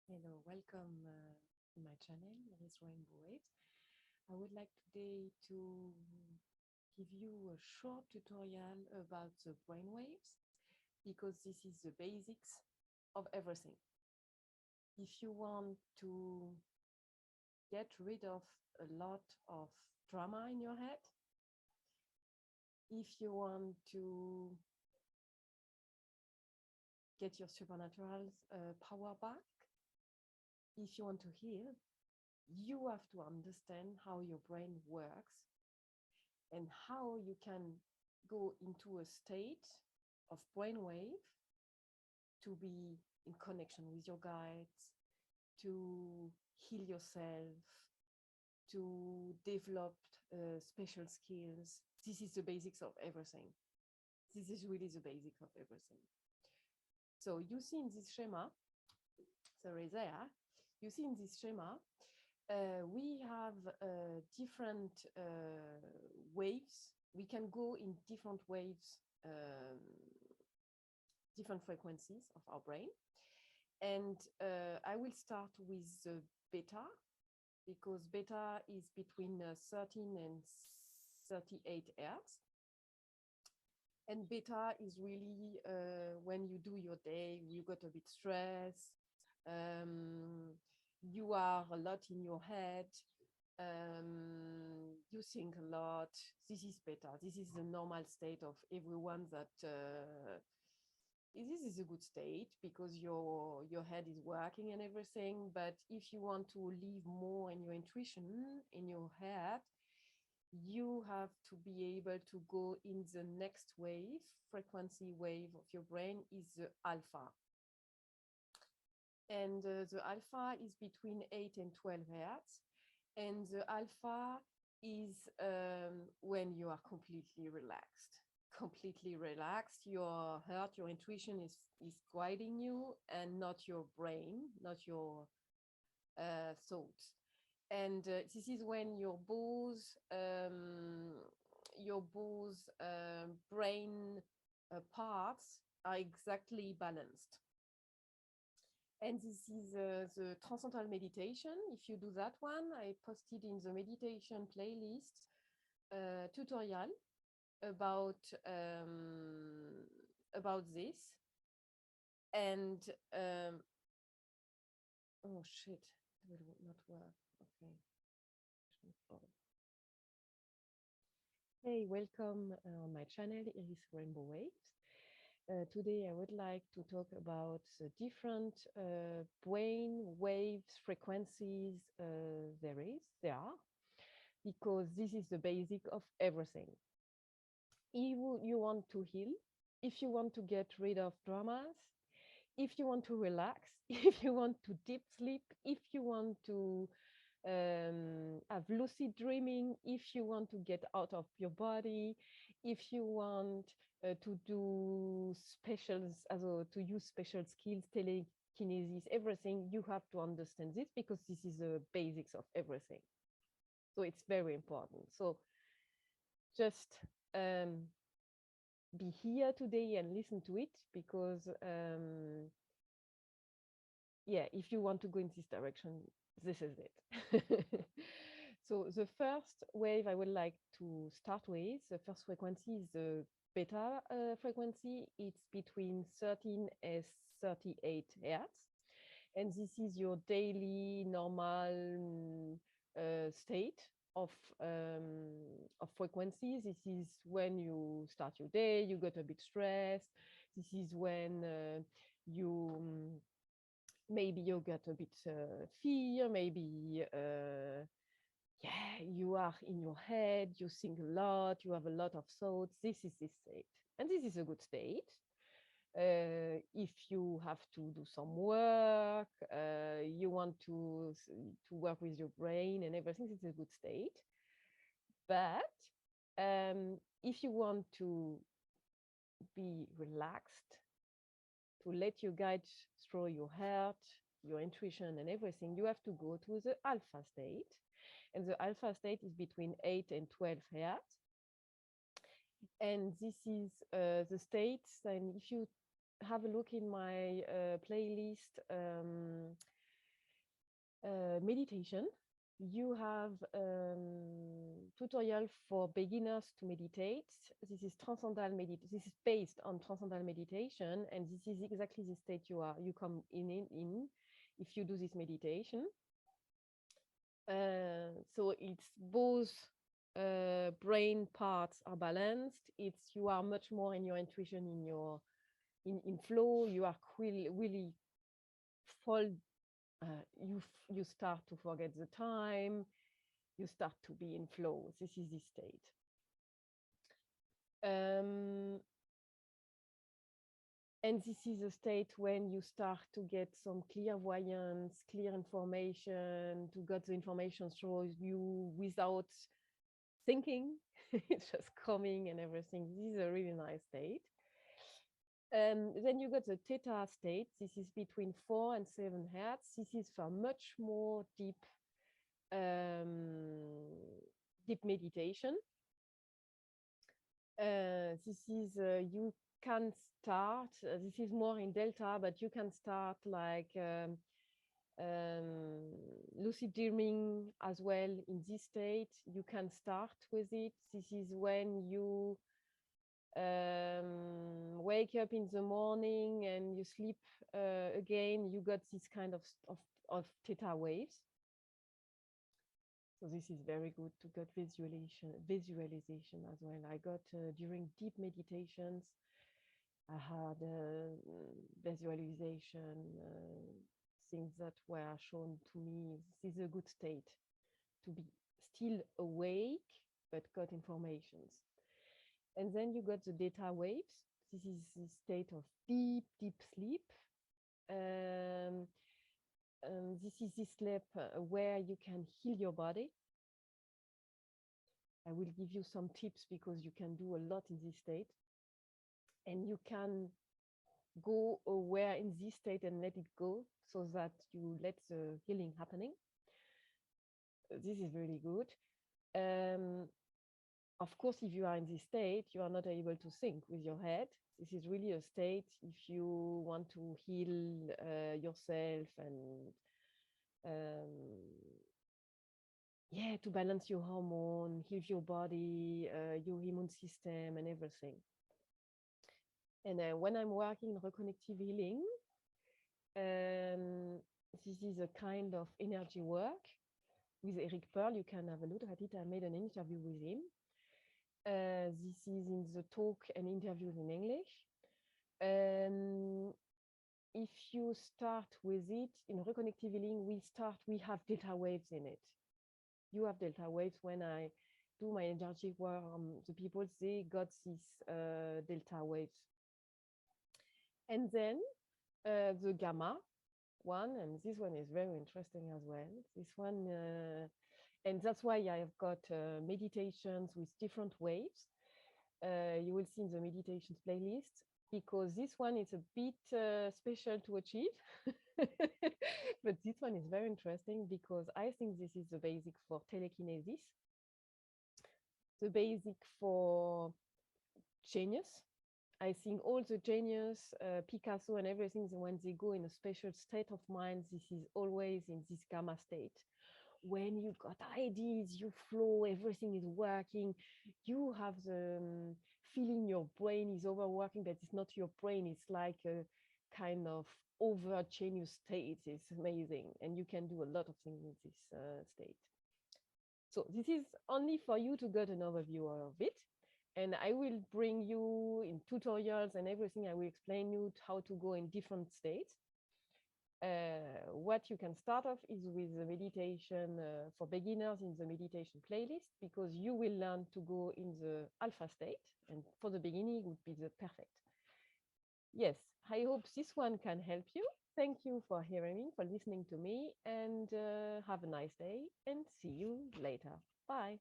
Hello, welcome to my channel. Here is Rainbow Waves. I would like today to give you a short tutorial about the brain waves because this is the basics of everything. If you want to get rid of a lot of drama in your head, if you want to get your supernatural power back, if you want to heal, you have to understand how your brain works and how you can go into a state of brainwave to be in connection with your guides, to heal yourself, to develop special skills. This is the basics of everything. This is really the basic of everything. So you see in this schema, sorry there, you see in this schema, we have different waves. We can go in different waves, different frequencies of our brain. And I will start with beta, because beta is between 13 and 38 hertz. And beta is really when you do your day, you got a bit stressed, you are a lot in your head, you think a lot. This is beta. This is the normal state of everyone that this is a good state because your head is working and everything. But if you want to live more in your intuition, in your head, you have to be able to go in the next wave, frequency wave of your brain is the alpha. And the alpha is between 8 and 12 hertz. And the alpha is when you are completely relaxed. Completely relaxed. Your heart, your intuition is guiding you, and not your brain, not your thoughts. And this is when your both brain parts are exactly balanced. And this is the transcendental meditation. If you do that one, I posted in the meditation playlist tutorial about this. And oh shit, it will not work. Okay. Hey, welcome on my channel. Here is Rainbow Waves. Today I would like to talk about the different brain waves frequencies there are, because this is the basic of everything. If you want to heal, if you want to get rid of dramas, if you want to relax, if you want to deep sleep, if you want to have lucid dreaming, if you want to get out of your body, if you want to do specials, to use special skills, telekinesis, everything, you have to understand this, because this is the basics of everything. So it's very important. So just be here today and listen to it, because yeah, if you want to go in this direction, this is it. So the first wave I would like to start with, the first frequency is the beta frequency. It's between 13 and 38 hertz. And this is your daily normal state of frequencies. This is when you start your day, you get a bit stressed. This is when you maybe you get a bit fear, maybe yeah, you are in your head, you think a lot, you have a lot of thoughts. This is this state, and this is a good state. If you have to do some work, you want to work with your brain and everything, it's a good state. But if you want to be relaxed, to let you guide through your heart, your intuition and everything, you have to go to the alpha state. And the alpha state is between 8 and 12 hertz. And this is the states. And if you have a look in my playlist, Meditation. You have tutorial for beginners to meditate. This is transcendental meditation. This is based on transcendental meditation, and this is exactly the state you come in if you do this meditation. So it's both brain parts are balanced. It's you are much more in your intuition, in flow. You are really full. You start to forget the time. You start to be in flow. This is the state. And this is a state when you start to get some clairvoyance, clear information, to get the information through you without thinking. It's just coming and everything. This is a really nice state. Then you got the Theta state. This is between 4 and 7 hertz. This is for much more deep meditation. This is you can start. This is more in Delta, but you can start like lucid dreaming as well in this state. You can start with it. This is when you wake up in the morning and you sleep again. You got this kind of theta waves. So this is very good to get visualization as well. I got during deep meditations, I had visualization things that were shown to me. This is a good state to be still awake but got informations. And then you got the theta waves. This is the state of deep sleep. This is this sleep where you can heal your body. I will give you some tips because you can do a lot in this state. And you can go aware in this state and let it go so that you let the healing happening. This is really good. Of course, if you are in this state, you are not able to think with your head. This is really a state if you want to heal yourself and to balance your hormone, heal your body, your immune system and everything. And when I'm working in reconnective healing, this is a kind of energy work with Eric Pearl. You can have a look at it. I made an interview with him. This is in the talk and interviews in English. If you start with it in reconnective healing, we have delta waves in it. You have delta waves. When I do my energy work, the people, they got these delta waves. And then the gamma one, and this one is very interesting as well. This one, and that's why I've got meditations with different waves. You will see in the meditations playlist, because this one is a bit special to achieve. But this one is very interesting because I think this is the basic for telekinesis, the basic for genius. I think all the genius, Picasso and everything, when they go in a special state of mind, this is always in this gamma state. When you got ideas, you flow, everything is working, you have the feeling your brain is overworking, but it's not your brain, it's like a kind of over genius state. It's amazing. And you can do a lot of things in this state. So this is only for you to get an overview of it. And I will bring you in tutorials and everything. I will explain you how to go in different states. What you can start off is with the meditation for beginners in the meditation playlist, because you will learn to go in the alpha state. And for the beginning, it would be the perfect. Yes, I hope this one can help you. Thank you for hearing me, for listening to me, and have a nice day, and see you later. Bye.